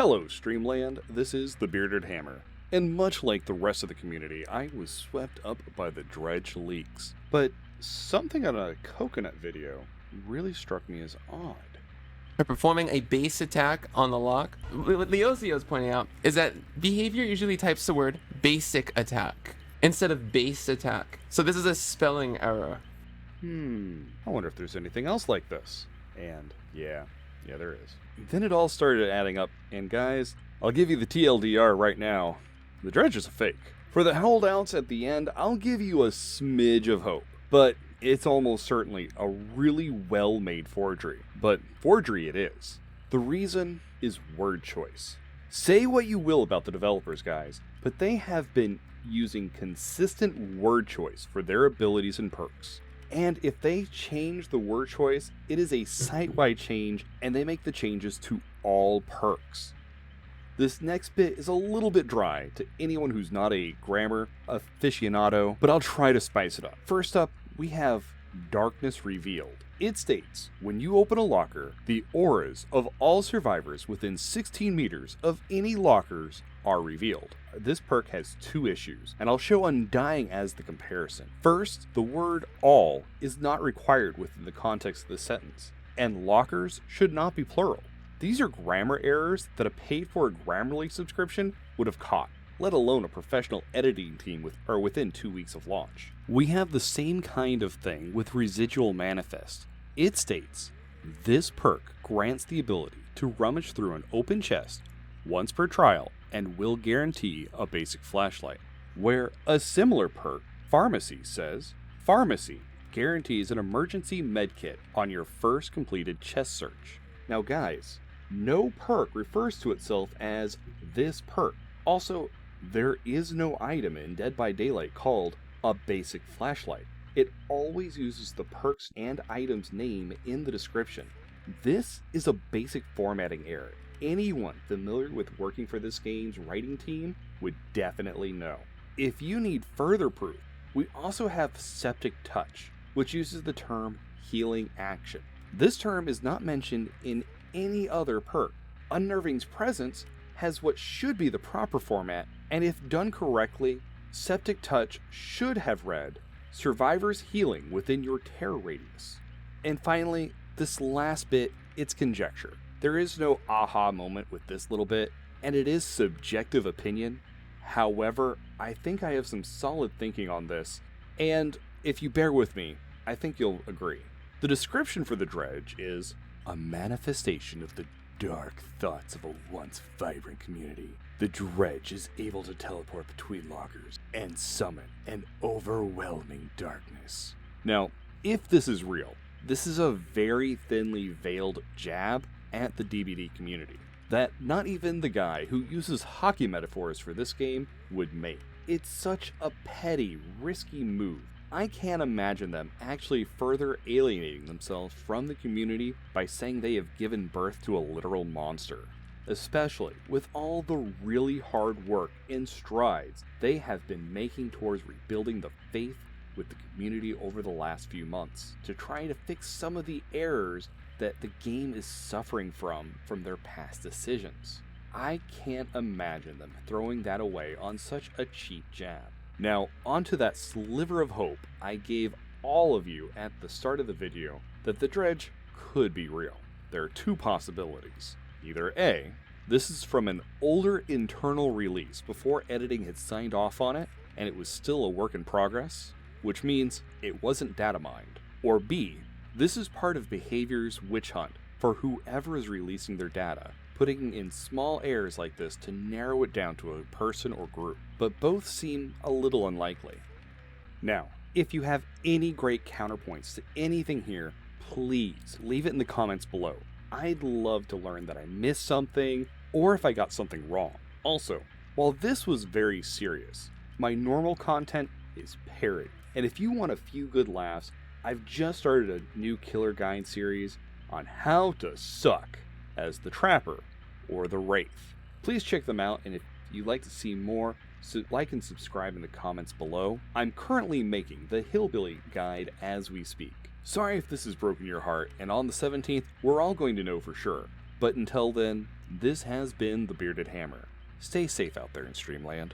Hello, Streamland. This is the Bearded Hammer. And much like the rest of the community, I was swept up by the Dredge leaks. But something on a coconut video really struck me as odd. Or performing a base attack on the lock. What Leozio is pointing out is that behavior usually types the word basic attack instead of base attack. So this is a spelling error. I wonder if there's anything else like this. And yeah, there is. Then it all started adding up, and guys, I'll give you the TLDR right now. The Dredge is a fake. For the holdouts at the end, I'll give you a smidge of hope. But it's almost certainly a really well-made forgery. But forgery it is. The reason is word choice. Say what you will about the developers, guys, but they have been using consistent word choice for their abilities and perks. And if they change the word choice, it is a site-wide change, and they make the changes to all perks. This next bit is a little bit dry to anyone who's not a grammar aficionado, but I'll try to spice it up. First up, we have Darkness Revealed. It states, when you open a locker, the auras of all survivors within 16 meters of any lockers are revealed. This perk has two issues, and I'll show Undying as the comparison. First, the word all is not required within the context of the sentence, and lockers should not be plural. These are grammar errors that a paid-for Grammarly subscription would have caught, let alone a professional editing team within 2 weeks of launch. We have the same kind of thing with Residual Manifest. It states, this perk grants the ability to rummage through an open chest once per trial and will guarantee a basic flashlight. Where a similar perk, Pharmacy, says, Pharmacy guarantees an emergency medkit on your first completed chest search. Now guys, no perk refers to itself as this perk. Also, there is no item in Dead by Daylight called a basic flashlight. It always uses the perks and items name in the description. This is a basic formatting error. Anyone familiar with working for this game's writing team would definitely know. If you need further proof, we also have Septic Touch, which uses the term healing action. This term is not mentioned in any other perk. Unnerving's presence has what should be the proper format, and if done correctly, Septic Touch should have read, survivors healing within your terror radius. And finally, this last bit, it's conjecture. There is no aha moment with this little bit, and it is subjective opinion. However, I think I have some solid thinking on this, and if you bear with me, I think you'll agree. The description for the Dredge is a manifestation of the dark thoughts of a once vibrant community. The Dredge is able to teleport between lockers and summon an overwhelming darkness. Now, if this is real, this is a very thinly veiled jab at the DBD community that not even the guy who uses hockey metaphors for this game would make. It's such a petty, risky move. I can't imagine them actually further alienating themselves from the community by saying they have given birth to a literal monster, especially with all the really hard work and strides they have been making towards rebuilding the faith with the community over the last few months to try to fix some of the errors that the game is suffering from their past decisions. I can't imagine them throwing that away on such a cheap jab. Now, onto that sliver of hope I gave all of you at the start of the video that the Dredge could be real. There are two possibilities. Either A, this is from an older internal release before editing had signed off on it and it was still a work in progress, which means it wasn't data mined. Or B, this is part of Behavior's witch hunt for whoever is releasing their data, putting in small errors like this to narrow it down to a person or group, but both seem a little unlikely. Now, if you have any great counterpoints to anything here, please leave it in the comments below. I'd love to learn that I missed something, or if I got something wrong. Also, while this was very serious, my normal content is parody, and if you want a few good laughs, I've just started a new Killer Guide series on how to suck as the Trapper or the Wraith. Please check them out, and if you'd like to see more, like and subscribe in the comments below. I'm currently making the Hillbilly Guide as we speak. Sorry if this has broken your heart, and on the 17th, we're all going to know for sure. But until then, This has been the Bearded Hammer. Stay safe out there in Streamland.